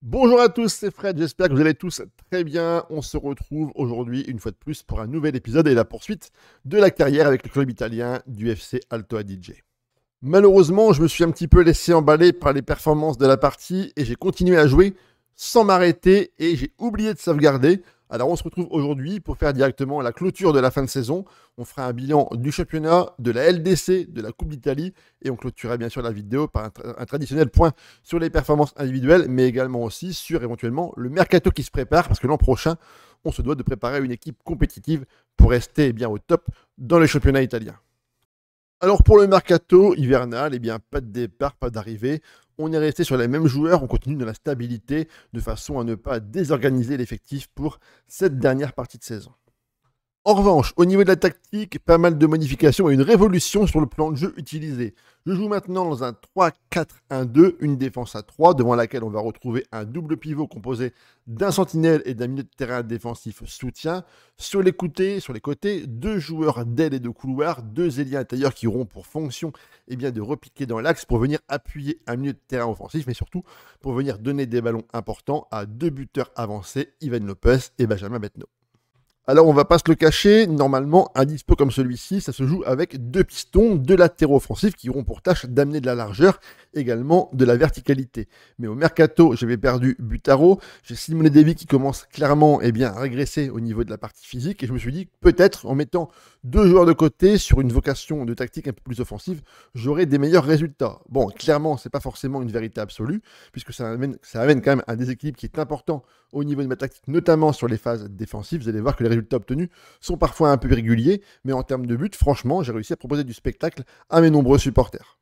Bonjour à tous, c'est Fred, j'espère que vous allez tous très bien. On se retrouve aujourd'hui une fois de plus pour un nouvel épisode et la poursuite de la carrière avec le club italien du FC Alto Adige. Malheureusement, je me suis un petit peu laissé emballer par les performances de la partie et j'ai continué à jouer sans m'arrêter et j'ai oublié de sauvegarder. Alors on se retrouve aujourd'hui pour faire directement la clôture de la fin de saison. On fera un bilan du championnat, de la LDC, de la Coupe d'Italie et on clôturera bien sûr la vidéo par un traditionnel point sur les performances individuelles, mais également aussi sur éventuellement le mercato qui se prépare parce que l'an prochain, on se doit de préparer une équipe compétitive pour rester bien au top dans le championnat italien. Alors pour le mercato hivernal, eh bien pas de départ, pas d'arrivée. On est resté sur les mêmes joueurs, on continue dans la stabilité de façon à ne pas désorganiser l'effectif pour cette dernière partie de saison. En revanche, au niveau de la tactique, pas mal de modifications et une révolution sur le plan de jeu utilisé. Je joue maintenant dans un 3-4-1-2, une défense à 3, devant laquelle on va retrouver un double pivot composé d'un sentinelle et d'un milieu de terrain défensif soutien. Sur les côtés, deux joueurs d'aile et de couloir, deux ailiers intérieurs qui auront pour fonction de repiquer dans l'axe pour venir appuyer un milieu de terrain offensif, mais surtout pour venir donner des ballons importants à deux buteurs avancés, Ivan Lopez et Benjamin Betno. Alors, on va pas se le cacher, normalement, un dispo comme celui-ci, ça se joue avec deux pistons, deux latéraux offensifs qui auront pour tâche d'amener de la largeur, également de la verticalité. Mais au mercato, j'avais perdu Butaro, j'ai Simone Devi qui commence clairement à régresser au niveau de la partie physique, et je me suis dit, peut-être, en mettant deux joueurs de côté sur une vocation de tactique un peu plus offensive, j'aurai des meilleurs résultats. Bon, clairement, c'est pas forcément une vérité absolue, puisque ça amène quand même un déséquilibre qui est important au niveau de ma tactique, notamment sur les phases défensives. Vous allez voir que les résultats obtenus sont parfois un peu irréguliers, mais en termes de but, franchement, j'ai réussi à proposer du spectacle à mes nombreux supporters.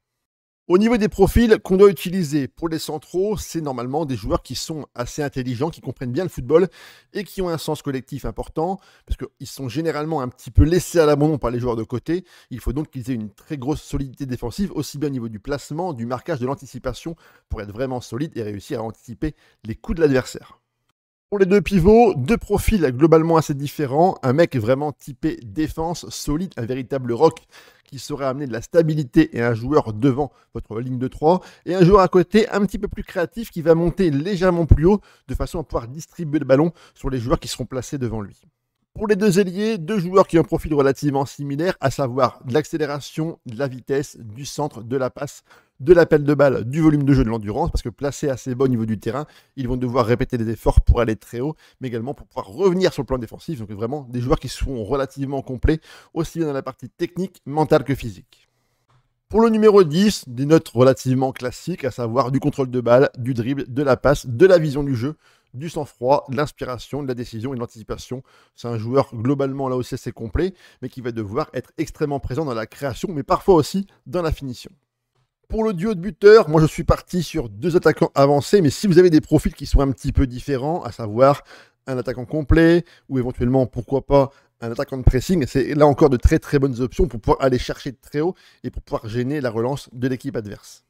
Au niveau des profils qu'on doit utiliser pour les centraux, c'est normalement des joueurs qui sont assez intelligents, qui comprennent bien le football et qui ont un sens collectif important, parce qu'ils sont généralement un petit peu laissés à l'abandon par les joueurs de côté. Il faut donc qu'ils aient une très grosse solidité défensive, aussi bien au niveau du placement, du marquage, de l'anticipation, pour être vraiment solide et réussir à anticiper les coups de l'adversaire. Pour les deux pivots, deux profils globalement assez différents. Un mec vraiment typé défense, solide, un véritable rock qui saurait amener de la stabilité et un joueur devant votre ligne de 3. Et un joueur à côté un petit peu plus créatif qui va monter légèrement plus haut de façon à pouvoir distribuer le ballon sur les joueurs qui seront placés devant lui. Pour les deux ailiers, deux joueurs qui ont un profil relativement similaire, à savoir de l'accélération, de la vitesse, du centre, de la passe, de l'appel de balle, du volume de jeu, de l'endurance, parce que placés assez bas au niveau du terrain, ils vont devoir répéter des efforts pour aller très haut, mais également pour pouvoir revenir sur le plan défensif. Donc vraiment des joueurs qui seront relativement complets, aussi bien dans la partie technique, mentale que physique. Pour le numéro 10, des notes relativement classiques, à savoir du contrôle de balle, du dribble, de la passe, de la vision du jeu, du sang-froid, de l'inspiration, de la décision et de l'anticipation. C'est un joueur globalement là aussi assez complet, mais qui va devoir être extrêmement présent dans la création, mais parfois aussi dans la finition. Pour le duo de buteurs, moi je suis parti sur deux attaquants avancés, mais si vous avez des profils qui sont un petit peu différents, à savoir un attaquant complet, ou éventuellement, pourquoi pas, un attaquant de pressing, c'est là encore de très très bonnes options pour pouvoir aller chercher très haut et pour pouvoir gêner la relance de l'équipe adverse.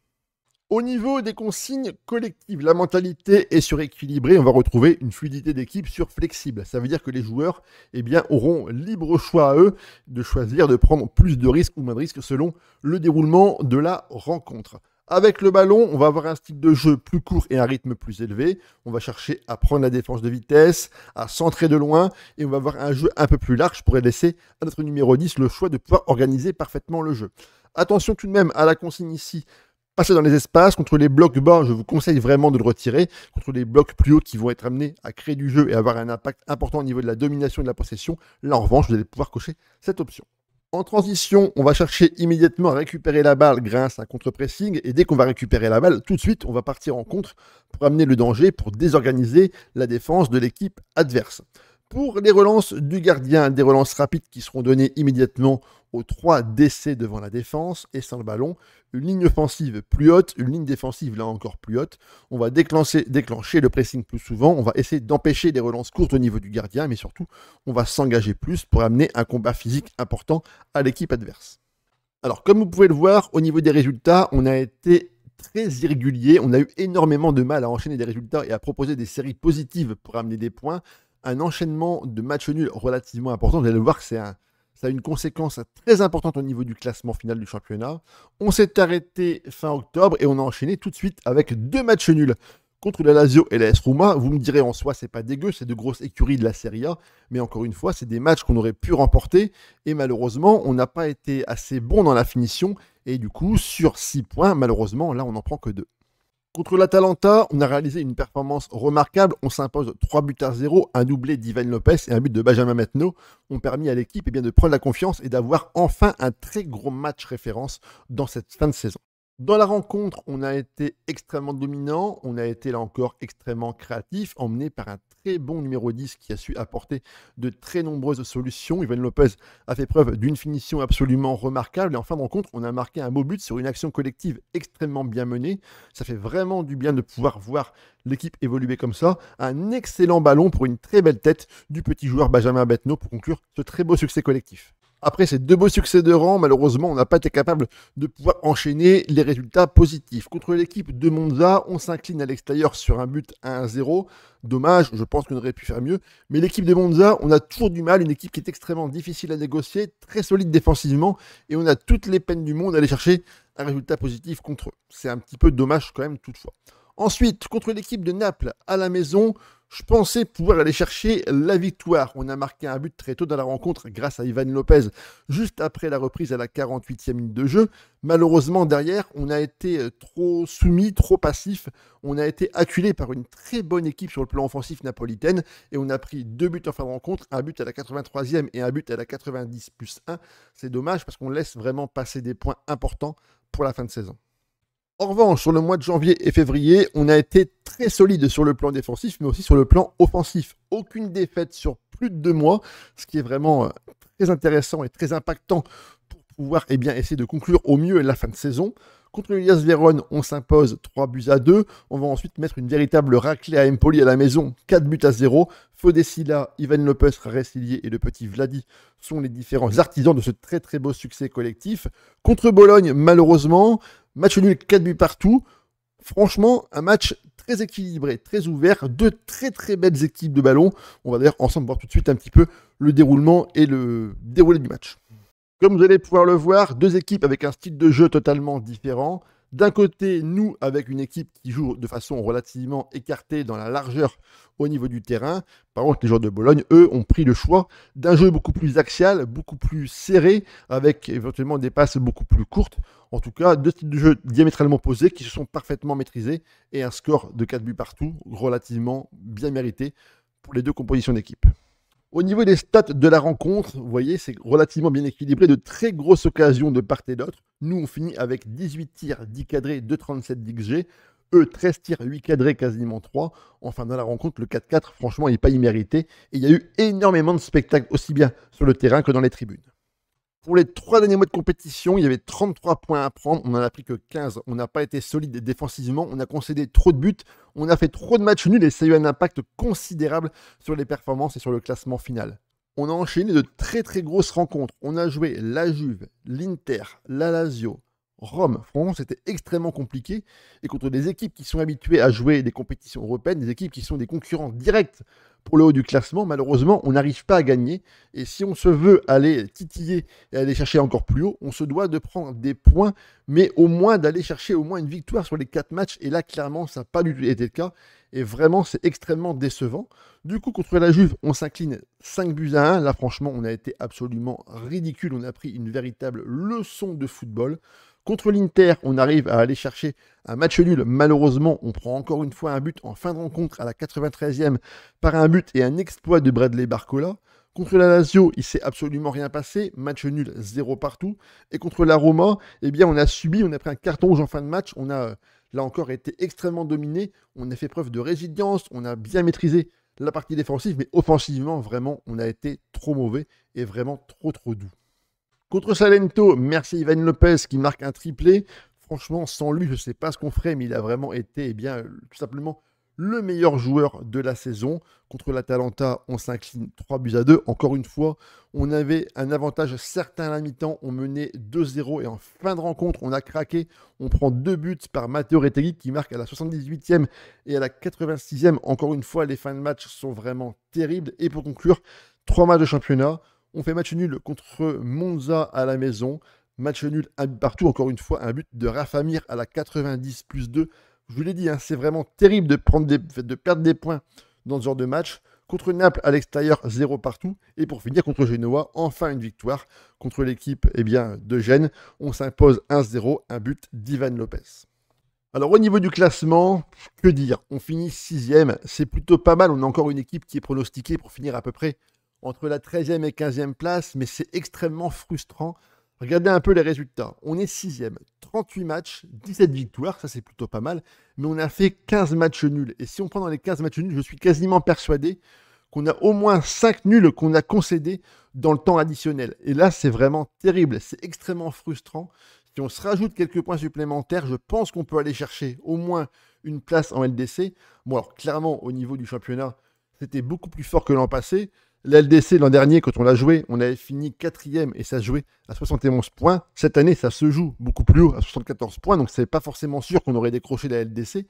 Au niveau des consignes collectives, la mentalité est suréquilibrée. On va retrouver une fluidité d'équipe sur flexible. Ça veut dire que les joueurs auront libre choix à eux de choisir de prendre plus de risques ou moins de risques selon le déroulement de la rencontre. Avec le ballon, on va avoir un style de jeu plus court et un rythme plus élevé. On va chercher à prendre la défense de vitesse, à centrer de loin et on va avoir un jeu un peu plus large pour laisser à notre numéro 10 le choix de pouvoir organiser parfaitement le jeu. Attention tout de même à la consigne ici. Passer dans les espaces, contre les blocs bas, je vous conseille vraiment de le retirer. Contre les blocs plus hauts qui vont être amenés à créer du jeu et avoir un impact important au niveau de la domination et de la possession, là en revanche, vous allez pouvoir cocher cette option. En transition, on va chercher immédiatement à récupérer la balle grâce à un contre-pressing. Et dès qu'on va récupérer la balle, tout de suite, on va partir en contre pour amener le danger, pour désorganiser la défense de l'équipe adverse. Pour les relances du gardien, des relances rapides qui seront données immédiatement aux 3 décès devant la défense et sans le ballon, une ligne offensive plus haute, une ligne défensive là encore plus haute. On va déclencher le pressing plus souvent, on va essayer d'empêcher des relances courtes au niveau du gardien, mais surtout, on va s'engager plus pour amener un combat physique important à l'équipe adverse. Alors, comme vous pouvez le voir, au niveau des résultats, on a été très irrégulier, on a eu énormément de mal à enchaîner des résultats et à proposer des séries positives pour amener des points. Un enchaînement de matchs nuls relativement important, vous allez le voir que ça a une conséquence très importante au niveau du classement final du championnat. On s'est arrêté fin octobre et on a enchaîné tout de suite avec 2 matchs nuls Contre la Lazio et la AS Roma, vous me direz en soi, c'est pas dégueu, c'est de grosses écuries de la Serie A, mais encore une fois, c'est des matchs qu'on aurait pu remporter, et malheureusement, on n'a pas été assez bon dans la finition, et du coup, sur 6 points, malheureusement, là, on n'en prend que 2. Contre l'Atalanta, on a réalisé une performance remarquable. On s'impose 3-0, un doublé d'Ivan Lopez et un but de Benjamin Metno ont permis à l'équipe de prendre la confiance et d'avoir enfin un très gros match référence dans cette fin de saison. Dans la rencontre, on a été extrêmement dominant, on a été là encore extrêmement créatif, emmené par un très bon numéro 10 qui a su apporter de très nombreuses solutions. Ivan Lopez a fait preuve d'une finition absolument remarquable et en fin de rencontre, on a marqué un beau but sur une action collective extrêmement bien menée. Ça fait vraiment du bien de pouvoir voir l'équipe évoluer comme ça. Un excellent ballon pour une très belle tête du petit joueur Benjamin Betno pour conclure ce très beau succès collectif. Après ces 2 beaux succès de rang, malheureusement, on n'a pas été capable de pouvoir enchaîner les résultats positifs. Contre l'équipe de Monza, on s'incline à l'extérieur sur un but 1-0. Dommage, je pense qu'on aurait pu faire mieux. Mais l'équipe de Monza, on a toujours du mal. Une équipe qui est extrêmement difficile à négocier, très solide défensivement. Et on a toutes les peines du monde à aller chercher un résultat positif contre eux. C'est un petit peu dommage quand même toutefois. Ensuite, contre l'équipe de Naples à la maison, je pensais pouvoir aller chercher la victoire. On a marqué un but très tôt dans la rencontre grâce à Ivan Lopez, juste après la reprise à la 48e minute de jeu. Malheureusement, derrière, on a été trop soumis, trop passif. On a été acculé par une très bonne équipe sur le plan offensif napolitaine et on a pris 2 buts en fin de rencontre, un but à la 83e et un but à la 90+1. C'est dommage parce qu'on laisse vraiment passer des points importants pour la fin de saison. En revanche, sur le mois de janvier et février, on a été très solide sur le plan défensif, mais aussi sur le plan offensif. Aucune défaite sur plus de 2 mois, ce qui est vraiment très intéressant et très impactant pour pouvoir essayer de conclure au mieux la fin de saison. Contre l'Hellas Vérone, on s'impose 3-2. On va ensuite mettre une véritable raclée à Empoli à la maison, 4-0. Fodesila, Ivan Lopez, Raresilier et le petit Vladi sont les différents artisans de ce très très beau succès collectif. Contre Bologne, malheureusement, match nul, 4 buts partout. Franchement, un match très équilibré, très ouvert, 2 très très belles équipes de ballon. On va d'ailleurs ensemble voir tout de suite un petit peu le déroulement et le déroulé du match. Comme vous allez pouvoir le voir, 2 équipes avec un style de jeu totalement différent. D'un côté, nous, avec une équipe qui joue de façon relativement écartée dans la largeur au niveau du terrain. Par contre, les joueurs de Bologne, eux, ont pris le choix d'un jeu beaucoup plus axial, beaucoup plus serré, avec éventuellement des passes beaucoup plus courtes. En tout cas, 2 styles de jeu diamétralement opposés qui se sont parfaitement maîtrisés et un score de 4 buts partout, relativement bien mérité pour les 2 compositions d'équipe. Au niveau des stats de la rencontre, vous voyez, c'est relativement bien équilibré, de très grosses occasions de part et d'autre. Nous, on finit avec 18 tirs, 10 cadrés, 2,37 d'XG. Eux, 13 tirs, 8 cadrés, quasiment 3. Enfin, dans la rencontre, le 4-4, franchement, il n'est pas immérité. Et il y a eu énormément de spectacles, aussi bien sur le terrain que dans les tribunes. Pour les 3 derniers mois de compétition, il y avait 33 points à prendre. On n'en a pris que 15. On n'a pas été solide défensivement. On a concédé trop de buts. On a fait trop de matchs nuls et ça a eu un impact considérable sur les performances et sur le classement final. On a enchaîné de très très grosses rencontres. On a joué la Juve, l'Inter, la Lazio, Rome. Franchement, c'était extrêmement compliqué. Et contre des équipes qui sont habituées à jouer des compétitions européennes, des équipes qui sont des concurrents directs pour le haut du classement, malheureusement, on n'arrive pas à gagner. Et si on se veut aller titiller et aller chercher encore plus haut, on se doit de prendre des points, mais au moins d'aller chercher au moins une victoire sur les 4 matchs. Et là, clairement, ça n'a pas du tout été le cas. Et vraiment, c'est extrêmement décevant. Du coup, contre la Juve, on s'incline 5-1. Là, franchement, on a été absolument ridicule. On a pris une véritable leçon de football. Contre l'Inter, on arrive à aller chercher un match nul. Malheureusement, on prend encore une fois un but en fin de rencontre à la 93e par un but et un exploit de Bradley Barcola. Contre la Lazio, il ne s'est absolument rien passé. Match nul, 0 partout. Et contre la Roma, on a pris un carton rouge en fin de match. On a, là encore, été extrêmement dominé. On a fait preuve de résilience. On a bien maîtrisé la partie défensive. Mais offensivement, vraiment, on a été trop mauvais et vraiment trop doux. Contre Salento, merci Ivan Lopez qui marque un triplé. Franchement, sans lui, je ne sais pas ce qu'on ferait, mais il a vraiment été tout simplement le meilleur joueur de la saison. Contre l'Atalanta, on s'incline 3-2. Encore une fois, on avait un avantage certain à la mi-temps. On menait 2-0 et en fin de rencontre, on a craqué. On prend 2 buts par Matteo Retegui qui marque à la 78e et à la 86e. Encore une fois, les fins de match sont vraiment terribles. Et pour conclure, 3 matchs de championnat. On fait match nul contre Monza à la maison. Match nul, un but partout. Encore une fois, un but de Rafa Mir à la 90+2 Je vous l'ai dit, hein, c'est vraiment terrible de perdre des points dans ce genre de match. Contre Naples à l'extérieur, 0 partout. Et pour finir, contre Genoa, enfin une victoire contre l'équipe de Gênes. On s'impose 1-0, un but d'Ivan Lopez. Alors au niveau du classement, que dire? On finit 6e, c'est plutôt pas mal. On a encore une équipe qui est pronostiquée pour finir à peu près entre la 13e et 15e place, mais c'est extrêmement frustrant. Regardez un peu les résultats. On est 6e, 38 matchs, 17 victoires, ça c'est plutôt pas mal, mais on a fait 15 matchs nuls. Et si on prend dans les 15 matchs nuls, je suis quasiment persuadé qu'on a au moins 5 nuls qu'on a concédés dans le temps additionnel. Et là, c'est vraiment terrible, c'est extrêmement frustrant. Si on se rajoute quelques points supplémentaires, je pense qu'on peut aller chercher au moins une place en LDC. Bon, alors clairement, au niveau du championnat, c'était beaucoup plus fort que l'an passé. La LDC, l'an dernier, quand on l'a joué, on avait fini 4e et ça se jouait à 71 points. Cette année, ça se joue beaucoup plus haut, à 74 points. Donc, c'est pas forcément sûr qu'on aurait décroché la LDC.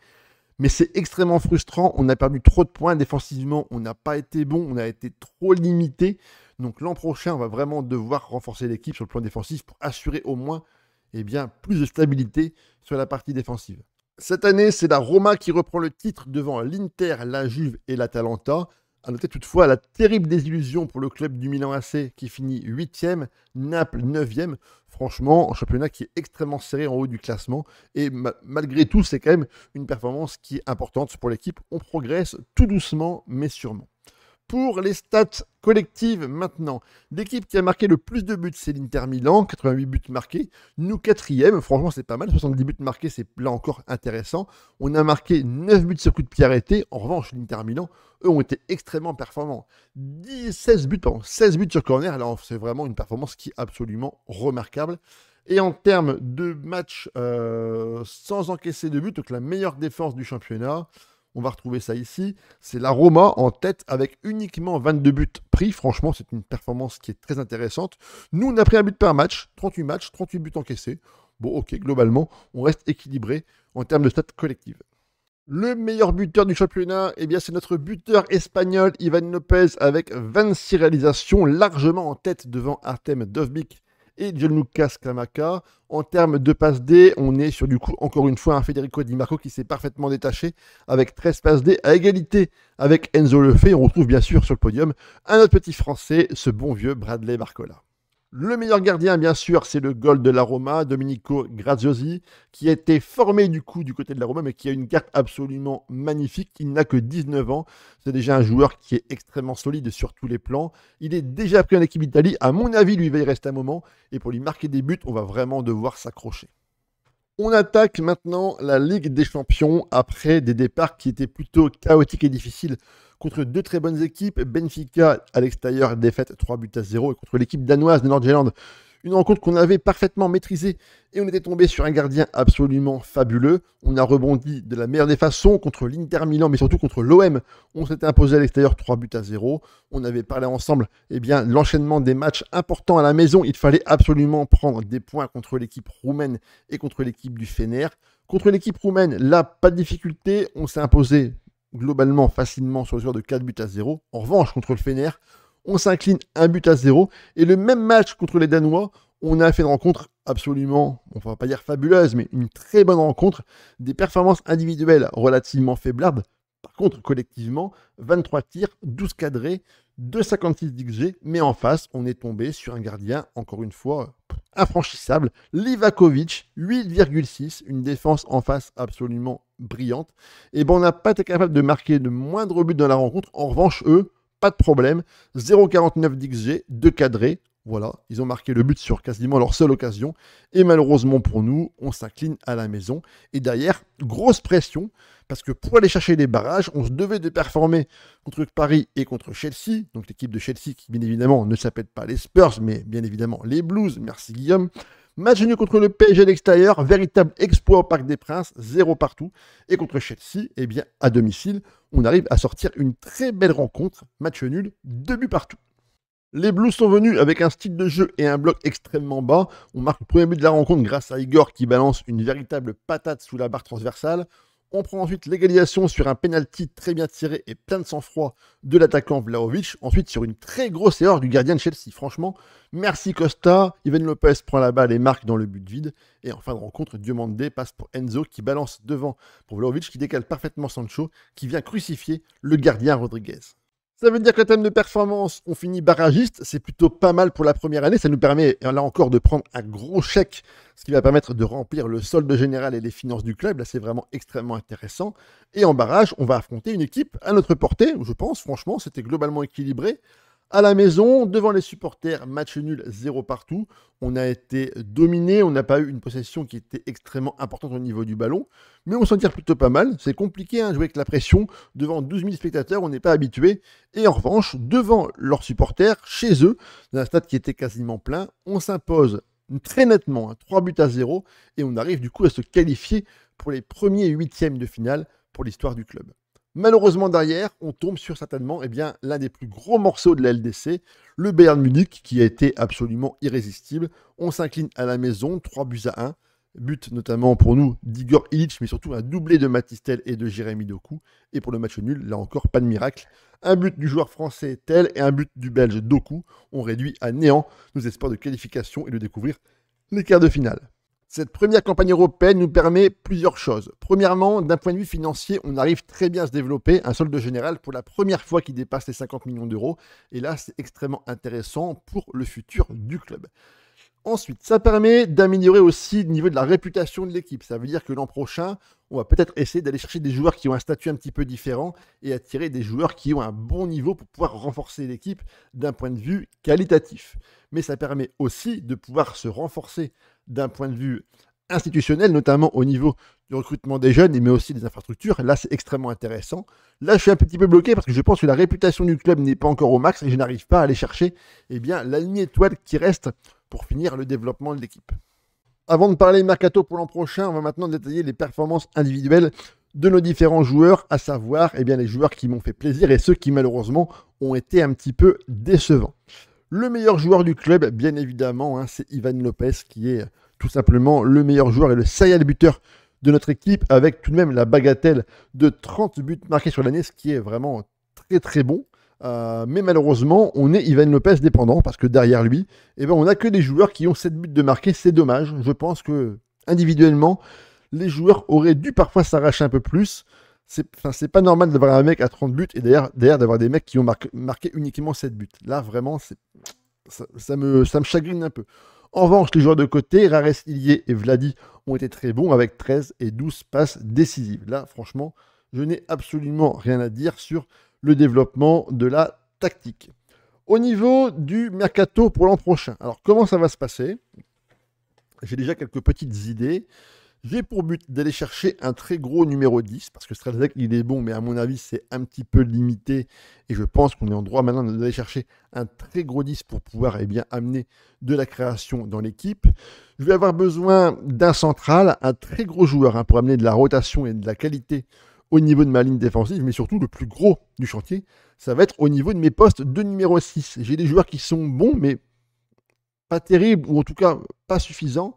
Mais c'est extrêmement frustrant. On a perdu trop de points défensivement. On n'a pas été bon. On a été trop limité. Donc, l'an prochain, on va vraiment devoir renforcer l'équipe sur le plan défensif pour assurer au moins plus de stabilité sur la partie défensive. Cette année, c'est la Roma qui reprend le titre devant l'Inter, la Juve et l'Atalanta. A noter toutefois la terrible désillusion pour le club du Milan AC qui finit 8e, Naples 9e. Franchement, un championnat qui est extrêmement serré en haut du classement. Et malgré tout, c'est quand même une performance qui est importante pour l'équipe. On progresse tout doucement, mais sûrement. Pour les stats collectives maintenant, l'équipe qui a marqué le plus de buts, c'est l'Inter Milan, 88 buts marqués. Nous, 4e, franchement, c'est pas mal, 70 buts marqués, c'est là encore intéressant. On a marqué 9 buts sur coup de pied arrêté. En revanche, l'Inter Milan, eux, ont été extrêmement performants. 16 buts sur corner, alors c'est vraiment une performance qui est absolument remarquable. Et en termes de matchs sans encaisser de but, donc la meilleure défense du championnat, on va retrouver ça ici. C'est la Roma en tête avec uniquement 22 buts pris. Franchement, c'est une performance qui est très intéressante. Nous, on a pris un but par match. 38 matchs, 38 buts encaissés. Bon, ok, globalement, on reste équilibré en termes de stats collectives. Le meilleur buteur du championnat, c'est notre buteur espagnol, Ivan Lopez, avec 26 réalisations, largement en tête devant Artem Dovbyk et Gianluca Scamacca. En termes de passes D, on est sur encore une fois un Federico Di Marco qui s'est parfaitement détaché avec 13 passes D à égalité avec Enzo Lefebvre. On retrouve bien sûr sur le podium un autre petit français, ce bon vieux Bradley Barcola. Le meilleur gardien, bien sûr, c'est le goal de la Roma, Domenico Graziosi, qui a été formé du côté de la Roma, mais qui a une carte absolument magnifique. Il n'a que 19 ans. C'est déjà un joueur qui est extrêmement solide sur tous les plans. Il est déjà pris en équipe d'Italie. À mon avis, lui, il va y rester un moment. Et pour lui marquer des buts, on va vraiment devoir s'accrocher. On attaque maintenant la Ligue des Champions après des départs qui étaient plutôt chaotiques et difficiles contre deux très bonnes équipes. Benfica à l'extérieur, défaite 3-0 et contre l'équipe danoise de Nordjylland. Une rencontre qu'on avait parfaitement maîtrisée et on était tombé sur un gardien absolument fabuleux. On a rebondi de la meilleure des façons contre l'Inter Milan, mais surtout contre l'OM. On s'était imposé à l'extérieur 3-0. On avait parlé ensemble, l'enchaînement des matchs importants à la maison. Il fallait absolument prendre des points contre l'équipe roumaine et contre l'équipe du Fener. Contre l'équipe roumaine, là, pas de difficulté. On s'est imposé globalement facilement sur le score de 4-0. En revanche, contre le Fener, on s'incline 1-0. Et le même match contre les Danois, on a fait une rencontre absolument, on ne va pas dire fabuleuse, mais une très bonne rencontre. Des performances individuelles relativement faiblardes. Par contre, collectivement, 23 tirs, 12 cadrés, 2,56 d'XG. Mais en face, on est tombé sur un gardien, encore une fois, infranchissable. Livakovic, 8,6. Une défense en face absolument brillante. Et on n'a pas été capable de marquer de moindre but dans la rencontre. En revanche, eux, pas de problème. 0,49 d'XG, 2 cadrés. Voilà, ils ont marqué le but sur quasiment leur seule occasion. Et malheureusement pour nous, on s'incline à la maison. Et derrière, grosse pression, parce que pour aller chercher les barrages, on se devait de performer contre Paris et contre Chelsea. Donc l'équipe de Chelsea qui, bien évidemment, ne s'appelle pas les Spurs, mais bien évidemment les Blues. Merci Guillaume. Match nul contre le PSG à l'extérieur, véritable exploit au Parc des Princes, 0 partout. Et contre Chelsea, à domicile, on arrive à sortir une très belle rencontre. Match nul, 2 buts partout. Les Blues sont venus avec un style de jeu et un bloc extrêmement bas. On marque le premier but de la rencontre grâce à Igor qui balance une véritable patate sous la barre transversale. On prend ensuite l'égalisation sur un penalty très bien tiré et plein de sang-froid de l'attaquant Vlahovic. Ensuite, sur une très grosse erreur du gardien de Chelsea. Franchement, merci Costa. Ivan Lopez prend la balle et marque dans le but vide. Et en fin de rencontre, Diomande passe pour Enzo qui balance devant pour Vlahovic qui décale parfaitement Sancho qui vient crucifier le gardien Rodriguez. Ça veut dire qu'en termes de performance, on finit barragiste. C'est plutôt pas mal pour la première année. Ça nous permet, là encore, de prendre un gros chèque, ce qui va permettre de remplir le solde général et les finances du club. Là, c'est vraiment extrêmement intéressant. Et en barrage, on va affronter une équipe à notre portée, je pense. Franchement, c'était globalement équilibré. À la maison, devant les supporters, match nul, 0 partout. On a été dominé, on n'a pas eu une possession qui était extrêmement importante au niveau du ballon, mais on s'en tire plutôt pas mal. C'est compliqué, jouer avec la pression. Devant 12 000 spectateurs, on n'est pas habitué. Et en revanche, devant leurs supporters, chez eux, dans un stade qui était quasiment plein, on s'impose très nettement, 3-0, et on arrive du coup à se qualifier pour les premiers huitièmes de finale pour l'histoire du club. Malheureusement, derrière, on tombe sur certainement l'un des plus gros morceaux de la LDC, le Bayern Munich, qui a été absolument irrésistible. On s'incline à la maison, 3-1. But notamment pour nous d'Igor Illich, mais surtout un doublé de Mathys Tel et de Jérémy Doku. Et pour le match nul, là encore, pas de miracle. Un but du joueur français Tel et un but du Belge Doku ont réduit à néant nos espoirs de qualification et de découvrir les quarts de finale. Cette première campagne européenne nous permet plusieurs choses. Premièrement, d'un point de vue financier, on arrive très bien à se développer, un solde général pour la première fois qui dépasse les 50 millions d'euros. Et là, c'est extrêmement intéressant pour le futur du club. Ensuite, ça permet d'améliorer aussi le niveau de la réputation de l'équipe. Ça veut dire que l'an prochain, on va peut-être essayer d'aller chercher des joueurs qui ont un statut un petit peu différent et attirer des joueurs qui ont un bon niveau pour pouvoir renforcer l'équipe d'un point de vue qualitatif. Mais ça permet aussi de pouvoir se renforcer d'un point de vue institutionnel, notamment au niveau du recrutement des jeunes, mais aussi des infrastructures. Là, c'est extrêmement intéressant. Là, je suis un petit peu bloqué parce que je pense que la réputation du club n'est pas encore au max et je n'arrive pas à aller chercher la ligne étoile qui reste pour finir le développement de l'équipe. Avant de parler mercato pour l'an prochain, on va maintenant détailler les performances individuelles de nos différents joueurs, à savoir les joueurs qui m'ont fait plaisir et ceux qui malheureusement ont été un petit peu décevants. Le meilleur joueur du club, bien évidemment, c'est Ivan Lopez qui est tout simplement le meilleur joueur et le serial buteur de notre équipe avec tout de même la bagatelle de 30 buts marqués sur l'année, ce qui est vraiment très très bon. Mais malheureusement, on est Ivan Lopez dépendant parce que derrière lui, on n'a que des joueurs qui ont 7 buts de marqués. C'est dommage. Je pense que individuellement, les joueurs auraient dû parfois s'arracher un peu plus. C'est pas normal d'avoir un mec à 30 buts et d'ailleurs d'avoir des mecs qui ont marqué uniquement 7 buts. Là, vraiment, ça me chagrine un peu. En revanche, les joueurs de côté, Rares, Ilie et Vladi, ont été très bons avec 13 et 12 passes décisives. Là, franchement, je n'ai absolument rien à dire sur le développement de la tactique. Au niveau du mercato pour l'an prochain, alors comment ça va se passer? J'ai déjà quelques petites idées. J'ai pour but d'aller chercher un très gros numéro 10, parce que Strelzek, il est bon, mais à mon avis, c'est un petit peu limité. Et je pense qu'on est en droit maintenant d'aller chercher un très gros 10 pour pouvoir amener de la création dans l'équipe. Je vais avoir besoin d'un central, un très gros joueur, pour amener de la rotation et de la qualité au niveau de ma ligne défensive, mais surtout le plus gros du chantier, ça va être au niveau de mes postes de numéro 6. J'ai des joueurs qui sont bons, mais pas terribles, ou en tout cas pas suffisants.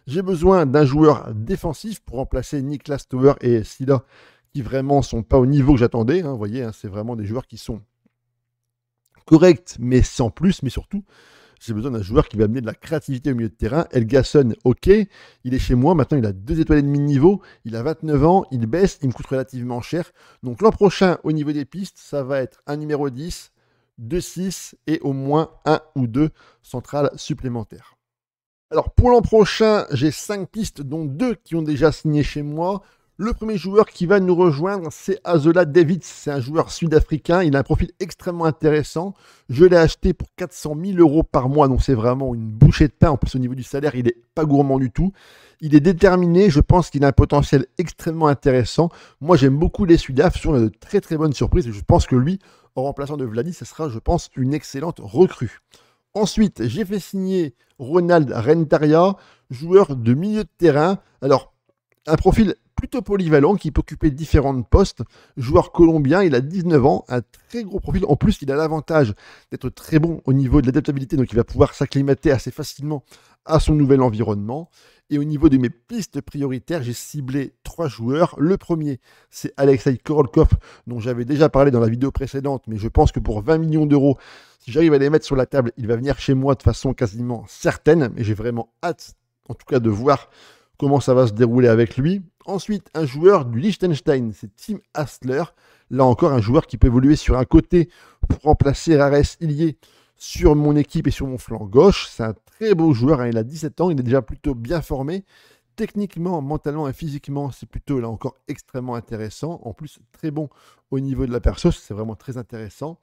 J'ai besoin d'un joueur défensif pour remplacer Niklas Tower et Silla, qui vraiment sont pas au niveau que j'attendais. Vous voyez, c'est vraiment des joueurs qui sont corrects, mais sans plus. Mais surtout, j'ai besoin d'un joueur qui va amener de la créativité au milieu de terrain. Elgasson, ok, il est chez moi. Maintenant, il a 2 étoiles et demie de niveau. Il a 29 ans, il baisse, il me coûte relativement cher. Donc l'an prochain, au niveau des pistes, ça va être un numéro 10, 2-6 et au moins 1 ou 2 centrales supplémentaires. Alors pour l'an prochain, j'ai 5 pistes, dont 2 qui ont déjà signé chez moi. Le premier joueur qui va nous rejoindre, c'est Azola Davids. C'est un joueur sud-africain. Il a un profil extrêmement intéressant. Je l'ai acheté pour 400 000 € par mois. Donc c'est vraiment une bouchée de pain. En plus, au niveau du salaire, il n'est pas gourmand du tout. Il est déterminé. Je pense qu'il a un potentiel extrêmement intéressant. Moi, j'aime beaucoup les Sudaf. Ce sont de très très bonnes surprises. Et je pense que lui, en remplaçant de Vladi, ce sera, je pense, une excellente recrue. Ensuite, j'ai fait signer Ronald Rentaria, joueur de milieu de terrain. Alors, un profil plutôt polyvalent qui peut occuper différents postes. Joueur colombien, il a 19 ans, un très gros profil. En plus, il a l'avantage d'être très bon au niveau de l'adaptabilité, donc il va pouvoir s'acclimater assez facilement à son nouvel environnement. Et au niveau de mes pistes prioritaires, j'ai ciblé 3 joueurs. Le premier, c'est Alexei Korolkov, dont j'avais déjà parlé dans la vidéo précédente, mais je pense que pour 20 millions d'euros, si j'arrive à les mettre sur la table, il va venir chez moi de façon quasiment certaine. Mais j'ai vraiment hâte, en tout cas, de voir comment ça va se dérouler avec lui. Ensuite, un joueur du Liechtenstein, c'est Tim Hasler. Là encore, un joueur qui peut évoluer sur un côté pour remplacer Rares Ilie sur mon équipe et sur mon flanc gauche. C'est un très beau joueur, hein. Il a 17 ans, il est déjà plutôt bien formé. Techniquement, mentalement et physiquement, c'est plutôt là encore extrêmement intéressant. En plus, très bon au niveau de la perso, c'est vraiment très intéressant.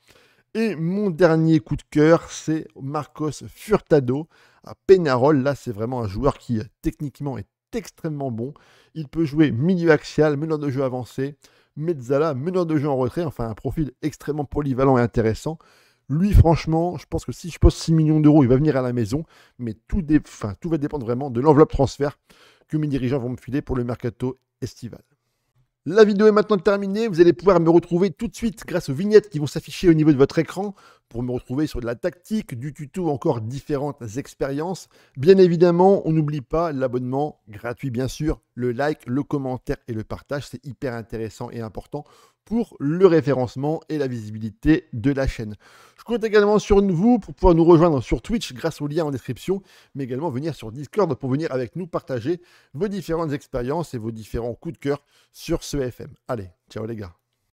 Et mon dernier coup de cœur, c'est Marcos Furtado à Peñarol. Là, c'est vraiment un joueur qui techniquement est extrêmement bon. Il peut jouer milieu axial, meneur de jeu avancé, mezzala, meneur de jeu en retrait. Enfin, un profil extrêmement polyvalent et intéressant. Lui, franchement, je pense que si je pose 6 millions d'euros, il va venir à la maison. Mais tout va dépendre vraiment de l'enveloppe transfert que mes dirigeants vont me filer pour le mercato estival. La vidéo est maintenant terminée. Vous allez pouvoir me retrouver tout de suite grâce aux vignettes qui vont s'afficher au niveau de votre écran pour me retrouver sur de la tactique, du tuto, encore différentes expériences. Bien évidemment, on n'oublie pas l'abonnement gratuit, bien sûr, le like, le commentaire et le partage. C'est hyper intéressant et important pour le référencement et la visibilité de la chaîne. Je compte également sur vous pour pouvoir nous rejoindre sur Twitch grâce au lien en description, mais également venir sur Discord pour venir avec nous partager vos différentes expériences et vos différents coups de cœur sur ce FM. Allez, ciao les gars.